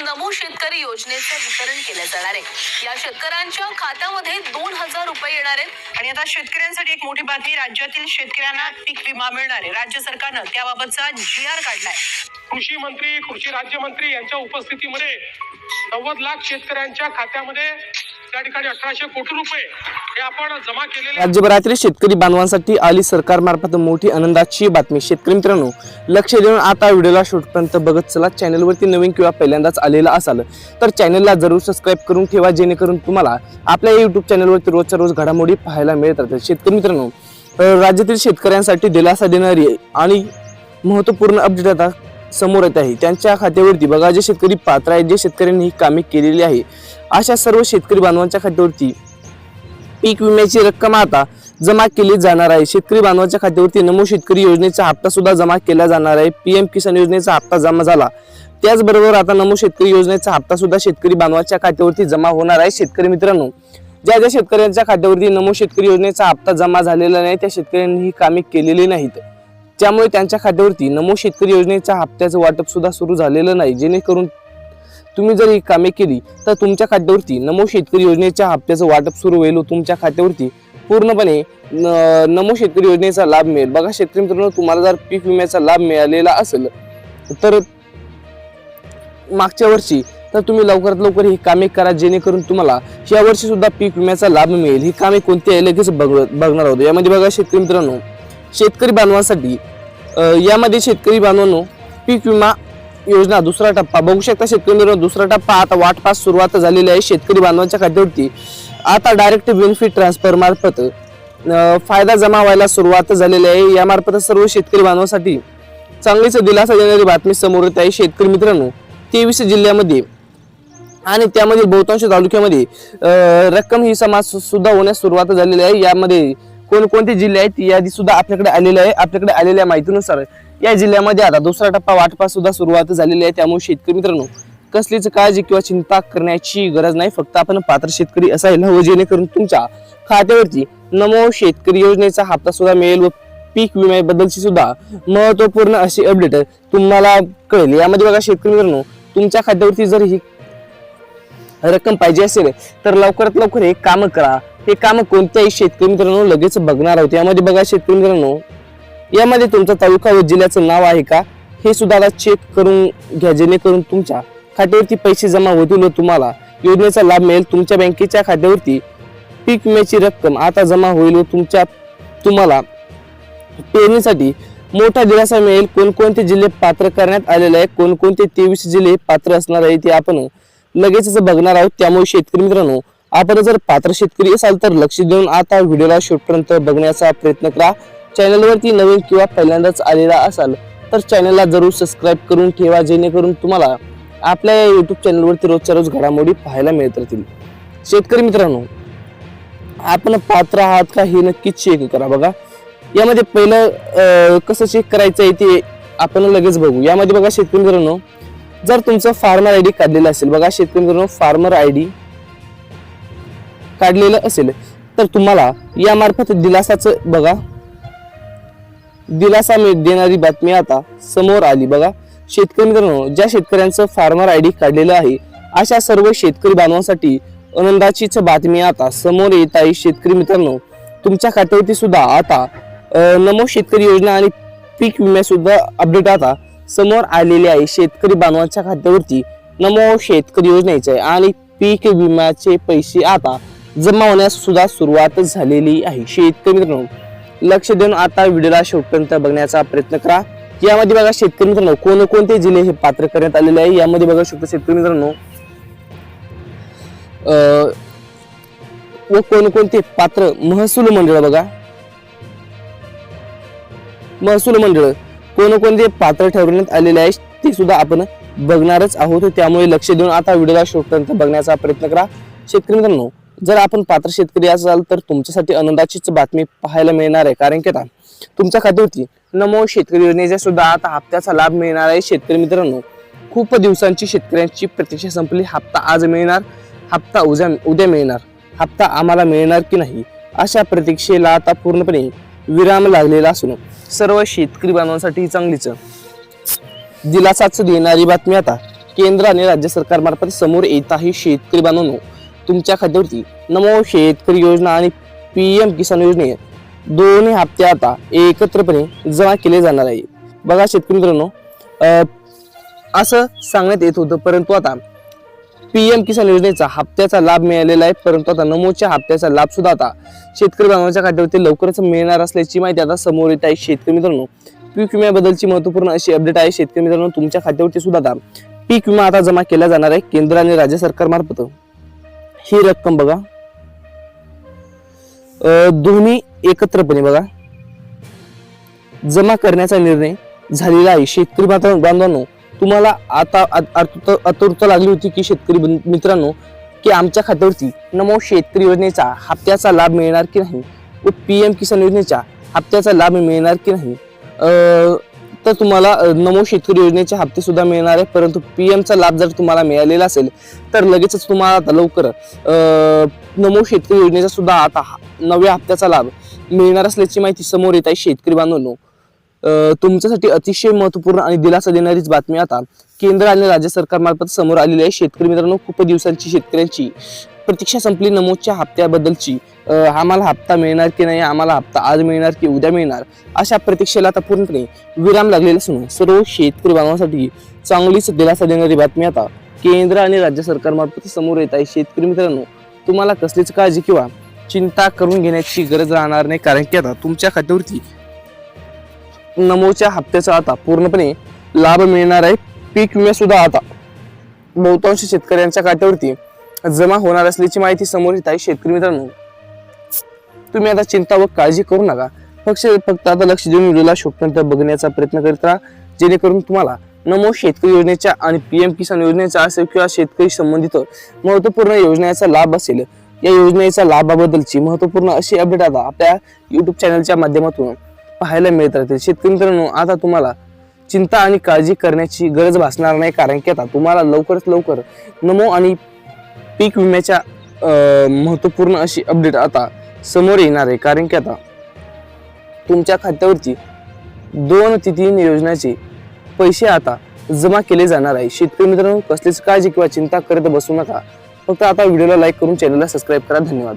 नमो शेतकरी योजनेचं वितरण केलं जाणार आहे। या शेतकऱ्यांच्या खात्यामध्ये 2000 रुपये येणार आहेत। आणि आता शेतकऱ्यांसाठी एक मोठी बातमी, राज्यातील शेतकऱ्यांना पीक विमा मिळणार आहे। राज्य सरकारनं त्याबाबतचा GR काढलाय। कृषी मंत्री, कृषी राज्यमंत्री यांच्या उपस्थितीमध्ये 90 लाख शेतकऱ्यांच्या खात्यामध्ये त्या ठिकाणी 1800 कोटी रुपये हे आपण जमा केलेले। राज्यभरातील शेतकरी बांधवांसाठी आली सरकारमार्फत मोठी आनंदाची बातमी। शेतकरी मित्रांनो, लक्ष देऊन आता व्हिडिओला शेवटपर्यंत बघत चला। चॅनलवरती नवीन किंवा पहिल्यांदाच आलेला असाल तर चॅनलला जरूर सबस्क्राईब करून ठेवा, जेणेकरून तुम्हाला आपल्या YouTube चॅनलवरती रोजच्या रोज घडामोडी पाहायला मिळत राहतील। शेतकरी मित्रांनो, राज्यातील शेतकऱ्यांसाठी दिलासा देणारी आणि महत्त्वपूर्ण अपडेट आता समोर येत आहे। त्यांच्या खात्यावरती बघा, जे शेतकरी पात्र आहेत, जे शेतकऱ्यांनी ही कामे केलेली आहे, अशा सर्व शेतकरी बांधवांच्या खात्यावरती पीक विम्याची रक्कम आता जमा केली जाणार आहे। शेतकरी बांधवांच्या खात्यावरती नमो शेतकरी योजनेचा हप्ता सुद्धा जमा केला जाणार आहे। PM किसान योजनेचा हप्ता जमा झाला, त्याचबरोबर आता नमो शेतकरी योजनेचा हप्ता सुद्धा शेतकरी बांधवांच्या खात्यावरती जमा होणार आहे। शेतकरी मित्रांनो, ज्या ज्या शेतकऱ्यांच्या खात्यावरती नमो शेतकरी योजनेचा हप्ता जमा झालेला नाही, त्या शेतकऱ्यांनी ही कामे केलेली नाहीत, त्यामुळे त्यांच्या खात्यावरती नमो शेतकरी योजनेच्या हप्त्याचं वाटप सुद्धा सुरू झालेलं नाही। जेणेकरून तुम्ही जर ही कामे केली तर तुमच्या खात्यावरती नमो शेतकरी योजनेच्या हप्त्याचं वाटप सुरू होईल, तुमच्या खात्यावरती पूर्णपणे नमो शेतकरी योजनेचा लाभ मिळेल। बघा शेतकरी मित्रांनो, तुम्हाला जर पीक विम्याचा लाभ मिळालेला असेल तर मागच्या वर्षी तर तुम्ही लवकरात लवकर ही कामे करा, जेणेकरून तुम्हाला या वर्षी सुद्धा पीक विम्याचा लाभ मिळेल। ही कामे कोणती आहे लगेच बघणार आहोत। यामध्ये बघा शेतकरी मित्रांनो, शेतकरी बांधवांसाठी यामध्ये शेतकरी बांधवांनो पीक विमा योजना दुसरा टप्पा बघू शकता। शेतकरी मित्रांनो, दुसरा टप्पा आता वाटपास सुरुवात झालेली आहे। शेतकरी बांधवांच्या खात्यावरती आता डायरेक्ट बेनिफिट ट्रान्सफर मार्फत फायदा जमा व्हायला सुरुवात झालेली आहे। या मार्फत सर्व शेतकरी बांधवांसाठी चांगलीच दिलासा देणारी बातमी समोर येत आहे। शेतकरी मित्रांनो, 23 जिल्ह्यामध्ये आणि त्यामध्ये बहुतांश तालुक्यामध्ये रक्कम ही समाज सुद्धा होण्यास सुरुवात झालेली आहे। यामध्ये कोणकोणते जिल्हे आहेत यादी सुद्धा आपल्याकडे आलेले आहे। आपल्याकडे आलेल्या माहितीनुसार या जिल्ह्यामध्ये आता दुसरा टप्पा वाटपास सुद्धा सुरुवात झालेली आहे। त्यामुळे शेतकरी मित्रांनो, कसलीच काळजी किंवा चिंता करण्याची गरज नाही, फक्त आपण पात्र शेतकरी असायला हवं, जेणेकरून तुमच्या खात्यावरती नमो शेतकरी योजनेचा हप्ता सुद्धा मिळेल व पीक विम्याबद्दलची सुद्धा महत्त्वपूर्ण अशी अपडेट तुम्हाला कळेल। यामध्ये बघा शेतकरी मित्रांनो, तुमच्या खात्यावरती जर ही रक्कम पाहिजे असेल तर लवकरात लवकर हे काम करा। हे काम कोणत्याही शेतकरी मित्रांनो लगेच बघणार आहोत। यामध्ये बघा शेतकरी मित्रांनो, यामध्ये तुमचा तालुका व जिल्ह्याचं नाव आहे का हे सुद्धा आता चेक करून घ्या, जेणेकरून तुमच्या खात्यावरती पैसे जमा होतील व तुम्हाला योजनेचा लाभ मिळेल। तुमच्या बँकेच्या खात्यावरती पीक विम्याची रक्कम आता जमा होईल व तुम्हाला पेरणीसाठी मोठा दिलासा मिळेल। कोणकोणते जिल्हे पात्र करण्यात आलेले आहे, कोणकोणते 23 जिल्हे पात्र असणार आहे ते आपण लगेचच बघणार आहोत। त्यामुळे शेतकरी मित्रांनो, आपण जर पात्र शेतकरी असाल तर लक्ष देऊन आता व्हिडिओला शेवटपर्यंत बघण्याचा प्रयत्न करा। चॅनलवरती नवीन किंवा पहिल्यांदाच आलेला असाल तर चॅनलला जरूर सबस्क्राईब करून ठेवा, जेणेकरून तुम्हाला आपल्या YouTube चॅनलवरती रोजच्या रोज घडामोडी पाहायला मिळत राहतील। शेतकरी मित्रांनो, आपण पात्र आहात का हे नक्की चेक करा। बघा यामध्ये पहिलं कसं चेक करायचं आहे ते आपण लगेच बघू। यामध्ये बघा शेतकरी मित्रांनो, जर तुमचं फार्मर ID काढलेलं असेल, बघा शेतकरी मित्रांनो, फार्मर ID काढलेलं असेल तर तुम्हाला या मार्फत दिलासाचं बघा दिलासा देणारी बातमी आता समोर आली। बघा शेतकरी मित्रांनो, ज्या शेतकऱ्यांचं फार्मर ID काढलेलं आहे अशा सर्व शेतकरी बांधवांसाठी आनंदाचीच बातमी आता समोर येत आहे। शेतकरी मित्रांनो, तुमच्या खात्यावरती सुद्धा आता नमो शेतकरी योजना आणि पीक विमा सुद्धा अपडेट आता समोर आलेले आहे। शेतकरी बांधवांच्या खात्यावरती नमो शेतकरी योजनेचे आणि पीक विम्याचे पैसे आता जमा होण्यास सुद्धा सुरुवात झालेली आहे। शेतकरी मित्रांनो, लक्ष देऊन आता व्हिडिओला शेवटपर्यंत बघण्याचा प्रयत्न करा। यामध्ये बघा शेतकरी मित्रांनो, कोणकोणते जिल्हे हे पात्र करण्यात आलेले आहे यामध्ये बघा शकतो शेतकरी मित्रांनो, व कोणकोणते पात्र महसूल मंडळ, बघा महसूल मंडळ कोणकोणते पात्र ठरवण्यात आलेले आहे ते सुद्धा आपण बघणारच आहोत। त्यामुळे लक्ष देऊन आता व्हिडिओला शेवटपर्यंत बघण्याचा प्रयत्न करा। शेतकरी मित्रांनो, जर आपण पात्र शेतकरी असाल तर तुमच्यासाठी आनंदाचीच बातमी पाहायला मिळणार आहे, कारण की आता तुमच्या खात्यावरती नमो शेतकरी योजनेचा सुद्धा आता हप्त्याचा लाभ मिळणार आहे। शेतकरी मित्रांनो, खूप दिवसांची शेतकऱ्यांची प्रतीक्षा संपली। हप्ता आज मिळणार, हप्ता उद्या मिळणार, हप्ता आम्हाला मिळणार की नाही अशा प्रतीक्षेला आता पूर्णपणे विराम लागलेला असून सर्व शेतकरी बांधवांसाठी चांगलीच दिलासाच देणारी बातमी आता केंद्र आणि राज्य सरकारमार्फत समोर येत आहे. शेतकरी बांधवांनो, तुमच्या खात्यावरती नमो शेतकरी योजना आणि PM किसान योजने दोन्ही हप्ते आता एकत्रपणे जमा केले जाणार आहे. बघा शेतकरी मित्रांनो, असं सांगण्यात येत होतं, परंतु आता PM किसान योजनेचा हप्त्याचा लाभ मिळालेला आहे. परंतु आता नमोच्या हप्त्याचा लाभ सुद्धा आता शेतकरी बांधवांच्या खात्यावरती लवकरच मिळणार असल्याची माहिती आता समोर येत आहे. शेतकरी मित्रांनो, पीक विम्याबद्दलची महत्त्वपूर्ण अशी अपडेट आहे. शेतकरी मित्रांनो, तुमच्या खात्यावरती सुद्धा आता पीक विमा आता जमा केला जाणार आहे. केंद्र आणि राज्य सरकारमार्फत ही रक्कम बघा दोन्ही एकत्रपणे बघा जमा करण्याचा निर्णय झालेला आहे. शेतकरी बांधवांनो, तुम्हाला आता आतुरता लागली होती की शेतकरी मित्रांनो की आमच्या खात्यावरती नमो शेतकरी योजनेचा हप्त्याचा लाभ मिळणार की नाही व PM किसान योजनेचा हप्त्याचा लाभ मिळणार की नाही. तर तुम्हाला नमो शेतकरी योजनेचे हप्ते सुद्धा मिळणार आहे. परंतु PMचा लाभ जर तुम्हाला मिळालेला असेल तर लगेचच तुम्हाला आता लवकर नमो शेतकरी योजनेचा सुद्धा आता नव्या हप्त्याचा लाभ मिळणार असल्याची माहिती समोर येत आहे. शेतकरी बांधवांनो, तुमच्यासाठी अतिशय महत्त्वपूर्ण आणि दिलासा देणारीच बातमी आता केंद्र आणि राज्य सरकारमार्फत समोर आलेली आहे. शेतकरी मित्रांनो, खूप दिवसांची शेतकऱ्यांची प्रतीक्षा संपली नमोच्या हप्त्याबद्दलची. आम्हाला हप्ता मिळणार की नाही, आम्हाला हप्ता आज मिळणार की उद्या मिळणार, अशा प्रतीक्षेला आता पूर्णपणे विराम लागलेला असून सर्व शेतकरी बांधवांसाठी चांगलीच दिलासा देणारी बातमी आता केंद्र आणि राज्य सरकारमार्फत समोर येत आहे. शेतकरी मित्रांनो, तुम्हाला कसलीच काळजी किंवा चिंता करून घेण्याची गरज राहणार नाही, कारण की आता तुमच्या खात्यावरती नमोच्या हप्त्याचा आता पूर्णपणे लाभ मिळणार आहे. पीक विमा सुद्धा आता बहुतांश शेतकऱ्यांच्या खात्यावरती जमा होणार असल्याची माहिती समोर येत आहे. शेतकरी मित्रांनो, तुम्ही आता चिंता व काळजी करू नका. फक्त आता लक्ष देऊन व्हिडिओला शेवटपर्यंत बघण्याचा प्रयत्न करीत राहा, जेणेकरून तुम्हाला नमो शेतकरी योजनेच्या आणि PM किसान योजनेचा असेल किंवा शेतकरी संबंधित महत्त्वपूर्ण योजनेचा लाभ असेल, या योजनेच्या लाभाबद्दलची महत्त्वपूर्ण अशी अपडेट आता आपल्या YouTube चॅनलच्या माध्यमातून पाहायला मिळत राहतील. शेतकरी मित्रांनो, आता तुम्हाला चिंता आणि काळजी करण्याची गरज भासणार नाही, कारण की आता तुम्हाला लवकरात लवकर नमो आणि पीक विम्याच्या महत्त्वपूर्ण अशी अपडेट आता समोर येणार आहे. कारण की आता तुमच्या खात्यावरती 2 ते 3 योजनाचे पैसे आता जमा केले जाणार आहे. शेतकरी मित्रांनो, कसलीच काळजी किंवा चिंता करत बसू नका. फक्त आता व्हिडिओला लाईक करून चॅनलला सबस्क्राईब करा. धन्यवाद.